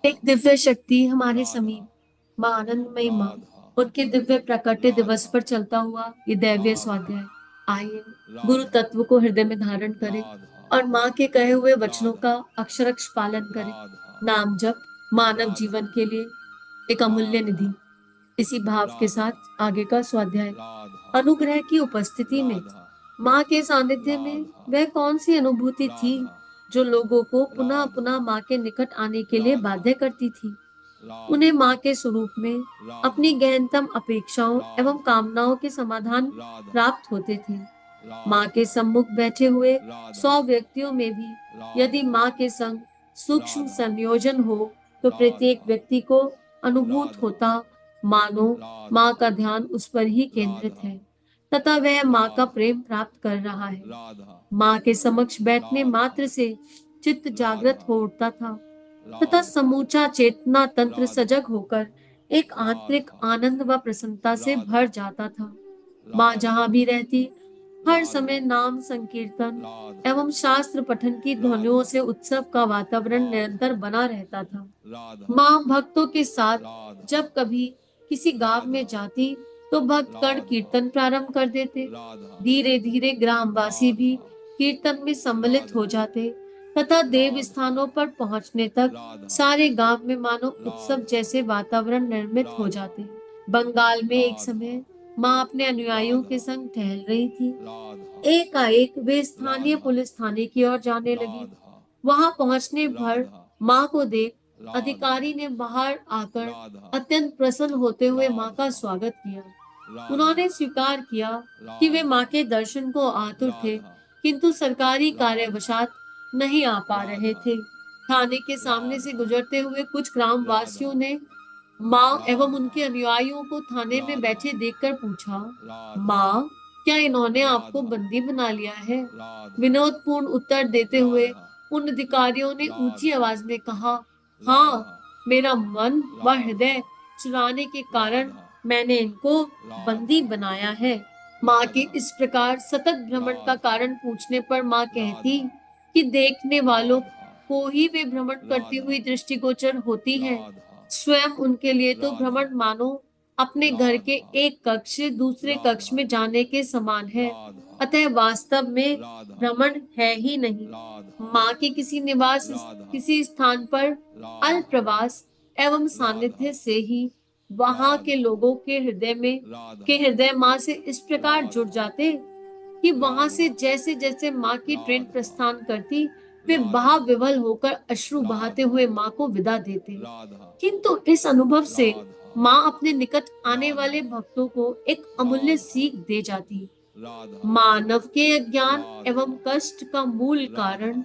एक दिव्य शक्ति हमारे राधा, समीप, माँ आनंदमयी माँ, राधा, उनके दिव्य प्रकट्य दिवस राधा, पर चलता हुआ ये दैवीय राधा, स्वाध्याय। आइए गुरु राधा, तत्व को हृदय में धारण करें राधा, और माँ के कहे हुए वचनों राधा, का अक्षरक्ष पालन करें। राधा, नाम जप मानव राधा, जीवन के लिए एक अमूल्य राधा, निधि। इसी भाव के राधा, साथ आगे का स्वाध्याय। राधा, अनुग्रह की उपस्थिति में राधा, माँ के सानिध्य में राधा, वह कौन सी अनुभूति थी राधा, जो लोगों को पुनः राधा, पुनः माँ के निकट आने के लिए राधा, बाध्य करती थी। उन्हें राधा, माँ के स्वरूप में अपनी राधा, गहनतम अपेक्षाओं एवं राधा, कामनाओं के समाधान राधा, प्राप्त होते थे। माँ राधा, के सम्मुख बैठे हुए राधा, 100 व्यक्तियों में भी यदि राधा, माँ के संग सूक्ष्म राधा, संयोजन हो तो प्रत्येक राधा, व्यक्ति को अनुभूत राधा, होता मानो राधा, माँ का ध्यान उस पर ही केंद्रित राधा, है तथा वह माँ का राधा, प्रेम प्राप्त कर रहा है। राधा, माँ के समक्ष बैठने राधा, मात्र से चित्त जागृत राधा, हो उठता था तथा राधा, समूचा चेतना तंत्र राधा, सजग होकर एक आंतरिक राधा, आनंद व प्रसन्नता से राधा, भर जाता था। माँ राधा, जहाँ भी रहती हर राधा, समय नाम संकीर्तन राधा, एवं शास्त्र पठन की ध्वनियों राधा, से उत्सव का वातावरण राधा, निरंतर बना रहता था। राधा, माँ भक्तों के साथ राधा, जब कभी किसी गांव में राधा, जाती तो भक्तगण राधा, कीर्तन प्रारंभ कर देते। राधा, धीरे धीरे ग्रामवासी भी राधा, कीर्तन में सम्मिलित हो राधा, जाते तथा देव राधा, स्थानों पर पहुंचने तक राधा, सारे गांव में मानो उत्सव राधा, जैसे वातावरण निर्मित हो राधा, जाते। बंगाल में एक राधा, समय माँ अपने अनुयायियों के राधा, संग टहल रही थी। राधा, एकाएक वे स्थानीय राधा, पुलिस थाने की ओर जाने लगी। राधा, वहां पहुंचने भर राधा, माँ को देख राधा, अधिकारी ने बाहर आकर राधा, अत्यंत प्रसन्न होते हुए माँ का राधा, स्वागत किया। राधा, उन्होंने स्वीकार किया कि वे राधा, माँ के दर्शन को आतुर थे, राधा, किंतु सरकारी राधा, कार्यवशात नहीं आ पा रहे राधा, थे। थाने के सामने से राधा, गुजरते हुए कुछ ग्रामवासियों राधा, ने माँ एवं राधा, उनके अनुयायियों को थाने में राधा, बैठे देखकर पूछा, राधा, माँ, क्या इन्होंने आपको राधा, बंदी बना लिया है? राधा, विनोदपूर्ण उत्तर देते हुए राधा, उन अधिकारियों ने ऊंची राधा, आवाज में कहा, हाँ, राधा, मेरा मन व राधा, हृदय चुराने के कारण राधा, मैंने इनको बंदी राधा, बनाया है। माँ के राधा, इस प्रकार सतत भ्रमण का राधा, कारण पूछने पर माँ कहती राधा, कि देखने वालों राधा, को ही वे भ्रमण करती राधा, हुई दृष्टिगोचर होती हैं। राधा, स्वयं उनके लिए तो राधा, भ्रमण मानो अपने घर के राधा, एक कक्ष से दूसरे कक्ष राधा, में जाने के समान है। राधा, अतः वास्तव में राधा, भ्रमण है ही नहीं। राधा, माँ के किसी निवास राधा, किसी स्थान पर राधा, अल्पप्रवास एवं राधा, सानिध्य से ही वहां के राधा, लोगों के हृदय में राधा, के हृदय माँ से इस प्रकार जुड़ राधा, जाते कि वहां से राधा, जैसे जैसे माँ की ट्रेन राधा, प्रस्थान करती वे राधा, भाव विवल होकर अश्रु बहाते राधा, हुए माँ को विदा देते। राधा, किंतु इस अनुभव से राधा, माँ अपने निकट आने राधा, वाले भक्तों को एक अमूल्य राधा, सीख दे जाती। राधा, मानव के अज्ञान राधा, एवं कष्ट का मूल कारण राधा,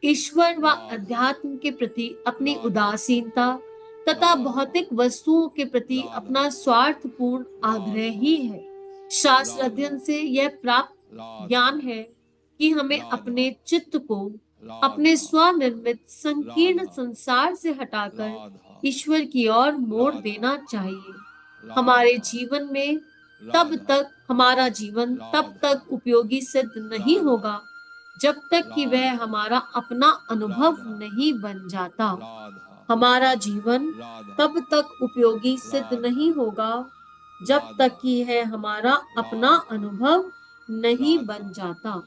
ईश्वर व राधा, अध्यात्म के प्रति अपनी राधा, उदासीनता तथा राधा, भौतिक वस्तुओं के प्रति राधा, अपना स्वार्थपूर्ण आग्रह राधा, ही है। शास्त्र राधा, अध्ययन से यह प्राप्त राधा, ज्ञान है कि हमें राधा, अपने चित्त को अपने राधा, स्वनिर्मित संकीर्ण राधा, संसार से हटाकर राधा, ईश्वर की ओर मोड़ राधा, देना चाहिए। हमारे राधा, जीवन में तब राधा, तक हमारा जीवन तब राधा, तक उपयोगी सिद्ध नहीं राधा, होगा जब तक कि वह राधा, हमारा अपना अनुभव राधा, नहीं बन जाता। राधा, हमारा जीवन राधा, तब तक उपयोगी सिद्ध राधा, नहीं होगा जब राधा, तक कि यह हमारा अपना राधा, अनुभव नहीं राधा, बन जाता।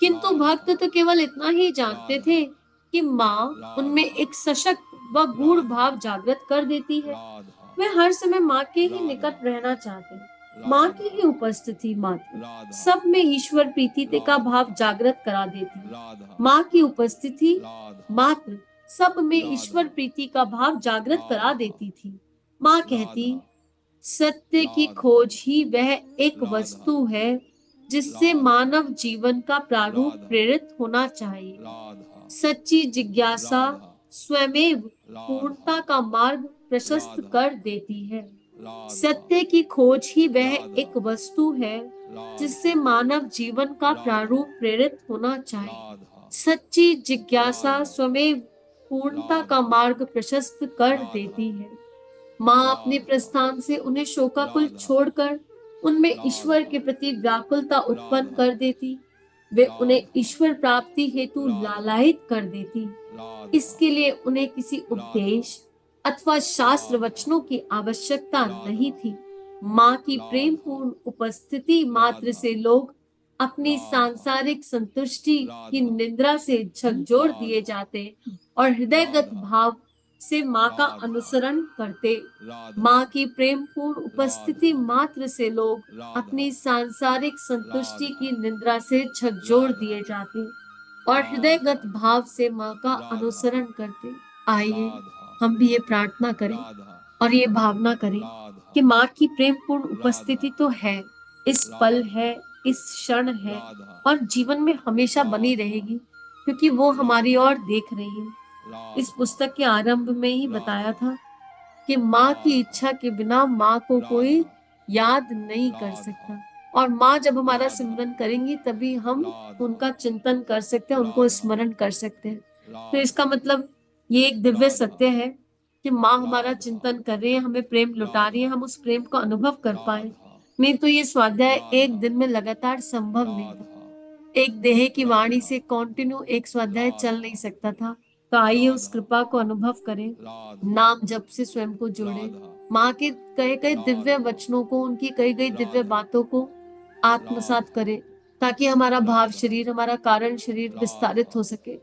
किंतु राधा, भक्त तो केवल इतना ही जानते राधा, थे कि माँ उनमें राधा, एक सशक्त व गूढ़ राधा, भाव जागृत कर देती है। राधा, वे हर समय माँ के ही राधा, निकट रहना चाहते, माँ की राधा, ही उपस्थिति मात्र राधा, सब में ईश्वर प्रीति का भाव राधा, जागृत करा देती। राधा, माँ की उपस्थिति राधा, मात्र सब में ईश्वर राधा, प्रीति का भाव जागृत करा राधा, देती थी। माँ कहती, राधा, सत्य की राधा, खोज ही वह एक राधा, वस्तु है जिससे राधा, मानव जीवन का प्रारूप राधा, प्रेरित होना चाहिए। राधा, सच्ची जिज्ञासा राधा, स्वयमेव राधा, पूर्णता का मार्ग प्रशस्त राधा, कर देती है। राधा, सत्य की खोज ही वह राधा, एक वस्तु है राधा, जिससे मानव जीवन का राधा, प्रारूप प्रेरित होना चाहिए। राधा, सच्ची जिज्ञासा राधा, स्वयं पूर्णता का राधा, मार्ग प्रशस्त कर राधा, देती है। माँ अपने राधा, प्रस्थान से उन्हें शोकाकुल राधा, छोड़कर उनमें ईश्वर राधा, के प्रति व्याकुलता उत्पन्न राधा, कर देती। वे उन्हें राधा, ईश्वर प्राप्ति हेतु राधा, लालायित कर देती। राधा, इसके लिए उन्हें किसी राधा, उपदेश अथवा शास्त्र वचनों की आवश्यकता नहीं थी। माँ की प्रेम पूर्ण उपस्थिति मात्र से लोग अपनी सांसारिक संतुष्टि की निंद्रा से झकझोर दिए जाते और हृदयगत भाव से माँ का अनुसरण करते। माँ की प्रेम पूर्ण उपस्थिति मात्र से लोग अपनी सांसारिक संतुष्टि की निंद्रा से झकझोर दिए जाते और हृदयगत भाव से माँ का अनुसरण करते। आइए हम भी ये प्रार्थना करें और ये भावना करें कि माँ की प्रेम पूर्ण उपस्थिति तो है, इस पल है, इस क्षण है और जीवन में हमेशा बनी रहेगी, क्योंकि वो हमारी ओर देख रही है। इस पुस्तक के आरंभ में ही बताया था कि माँ की इच्छा के बिना माँ को कोई याद नहीं कर सकता, और माँ जब हमारा सिमरन करेंगी तभी हम उनका चिंतन कर सकते हैं, उनको स्मरण कर सकते हैं। तो इसका मतलब ये एक दिव्य सत्य है कि माँ हमारा चिंतन कर रही है, हमें प्रेम लुटा रही है, हम उस प्रेम को अनुभव कर पाए। नहीं तो ये स्वाध्याय एक दिन में लगातार संभव नहीं था। एक देह की वाणी से कंटिन्यू एक स्वाध्याय चल नहीं सकता था। तो आइए उस कृपा को अनुभव करें, नाम जप से स्वयं को जोड़े, माँ के कहे गए दिव्य वचनों को, उनकी कही गई दिव्य बातों को आत्मसात करें, ताकि हमारा भाव शरीर, हमारा कारण शरीर विस्तारित हो सके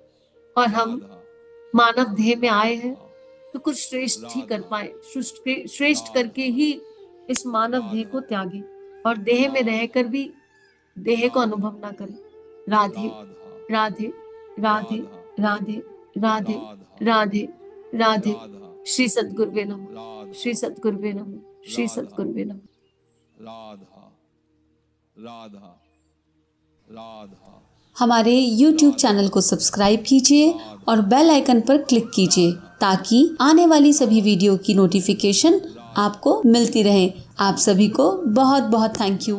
और हम मानव देह में आए हैं तो कुछ श्रेष्ठ ही कर पाए, श्रेष्ठ करके ही इस मानव देह को त्यागे और देह में रहकर भी देह को अनुभव ना करें। राधे राधे राधे राधे राधे राधे राधे। श्री सद्गुरुवे नमः, श्री सद्गुरुवे नमः, श्री सद्गुरुवे नमः। राधा राधा राधा। हमारे YouTube चैनल को सब्सक्राइब कीजिए और बेल आइकन पर क्लिक कीजिए ताकि आने वाली सभी वीडियो की नोटिफिकेशन आपको मिलती रहे। आप सभी को बहुत बहुत थैंक यू।